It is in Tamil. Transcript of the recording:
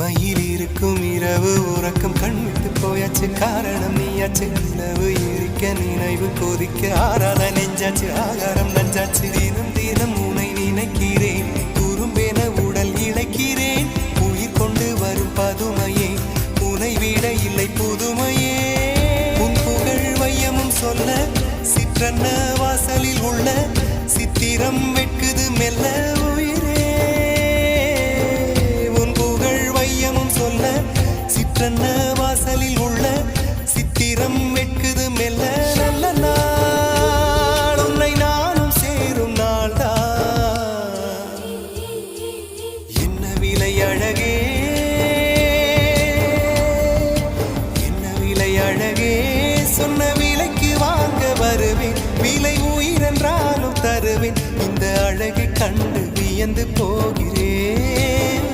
மயில் இருக்கும் இரவு உறக்கம் கண்விட்டு போயாச்சு காரணம் நீயாச்சு நிலவு எரிக்க நினைவு கொதிக்க ஆறாத நெஞ்சாச்சு ஆகாரம் நஞ்சாச்சு தினம் தினம் உனை நினைக்கிறேன் குறும்பென உடல் இழைக்கிறேன் உயிர் கொண்டு வரும் பதுமையே உனை விட இல்லை புதுமையே உன் புகழ் வையமும் சொல்ல சிற்றன்ன வாசலில் உள்ள சித்திரம் வெட்குது மெல்ல சிற்றன்ன வாசலில் உள்ள சித்திரம் வெட்குது மெல்ல நல்ல நாள் உன்னை நானும் சேரும் நாள்தான் என்ன விலை அழகே என்ன விலை அழகே சொன்ன விலைக்கு வாங்க வருவேன் விலை உயிரென்றாலும் தருவேன் இந்த அழகை கண்டு வியந்து போகிறேன்